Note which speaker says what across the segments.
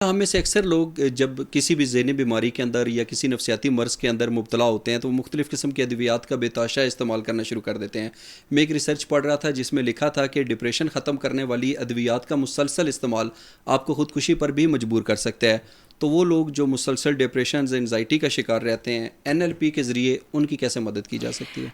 Speaker 1: हम में से अक्सर लोग जब किसी भी ज़हनी बीमारी के अंदर या किसी नफसियाती मर्ज़ के अंदर मुब्तला होते हैं तो मुख्तलिफ़ किस्म के अद्वियात का बेतहाशा इस्तेमाल करना शुरू कर देते हैं। मैं एक रिसर्च पढ़ रहा था जिसमें लिखा था कि डिप्रेशन ख़त्म करने वाली अद्वियात का मुसलसल इस्तेमाल आपको ख़ुदकुशी पर भी मजबूर कर सकता है। तो वो लोग जो मुसलसल डिप्रेशन एनजाइटी का शिकार रहते हैं, NLP के ज़रिए उनकी कैसे मदद की जा सकती है?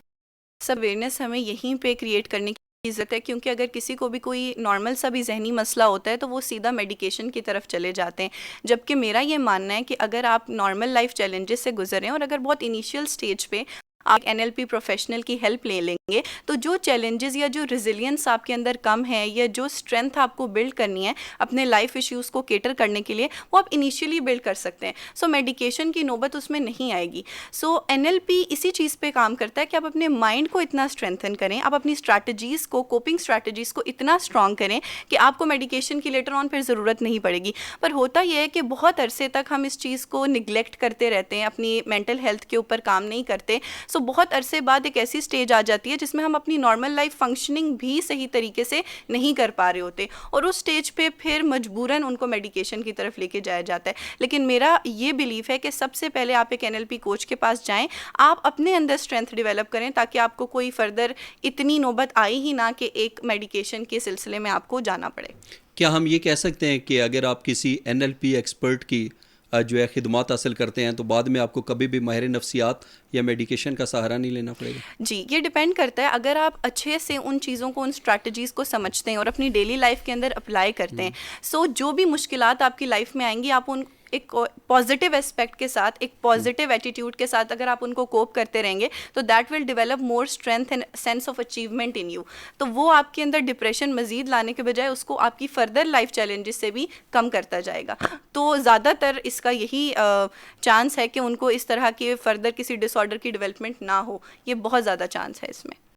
Speaker 2: सब अवेयरनेस हमें यहीं पे क्रिएट करने की ज़रूरत है, क्योंकि अगर किसी को भी कोई नॉर्मल सा भी जहनी मसला होता है तो वो सीधा मेडिकेशन की तरफ चले जाते हैं। जबकि मेरा ये मानना है कि अगर आप नॉर्मल लाइफ चैलेंजेस से गुजर रहे हैं और अगर बहुत इनिशियल स्टेज पे आप NLP प्रोफेशनल की हेल्प ले लेंगे तो जो चैलेंजेस या जो रिजिलियंस आपके अंदर कम है या जो स्ट्रेंथ आपको बिल्ड करनी है अपने लाइफ इश्यूज़ को केटर करने के लिए, वो आप इनिशियली बिल्ड कर सकते हैं। सो मेडिकेशन की नौबत उसमें नहीं आएगी। सो NLP इसी चीज़ पे काम करता है कि आप अपने माइंड को इतना स्ट्रेंथन करें, आप अपनी स्ट्रैटेजीज़ को, कोपिंग स्ट्रैटेजीज़ को इतना स्ट्रॉन्ग करें कि आपको मेडिकेशन की लेटर ऑन फिर ज़रूरत नहीं पड़ेगी। पर होता यह है कि बहुत अरसे तक हम इस चीज़ को निगलेक्ट करते रहते हैं, अपनी मेंटल हेल्थ के ऊपर काम नहीं करते। सो बहुत अरसे बाद एक ऐसी स्टेज आ जाती है जिसमें हम अपनी नॉर्मल लाइफ फंक्शनिंग भी सही तरीके से नहीं कर पा रहे होते, और उस स्टेज पे फिर मजबूरन उनको मेडिकेशन की तरफ लेके जाया जाता है। लेकिन मेरा ये बिलीफ है कि सबसे पहले आप एक NLP कोच के पास जाएं, आप अपने अंदर स्ट्रेंथ डेवलप करें ताकि आपको कोई फर्दर इतनी नौबत आई ही ना कि एक मेडिकेशन के सिलसिले में आपको जाना पड़े।
Speaker 1: क्या हम ये कह सकते हैं कि अगर आप किसी NLP एक्सपर्ट की जो है खिदमात हासिल करते हैं तो बाद में आपको कभी भी माहिर नफ्सियात या मेडिकेशन का सहारा नहीं लेना पड़ेगा?
Speaker 2: जी, ये डिपेंड करता है। अगर आप अच्छे से उन चीज़ों को, उन स्ट्रैटेजीज़ को समझते हैं और अपनी डेली लाइफ के अंदर अप्लाई करते हैं, सो जो भी मुश्किलात आपकी लाइफ में आएंगी आप उन एक पॉजिटिव एस्पेक्ट के साथ, एक पॉजिटिव एटीट्यूड के साथ अगर आप उनको कोप करते रहेंगे तो that will develop more strength and sense of achievement in you. तो वो आपके अंदर डिप्रेशन मजीद लाने के बजाय उसको आपकी फर्दर लाइफ चैलेंजेस से भी कम करता जाएगा। तो ज़्यादातर इसका यही चांस है कि उनको इस तरह के फर्दर किसी डिसऑर्डर की डेवलपमेंट ना हो। ये बहुत ज़्यादा चांस है इसमें।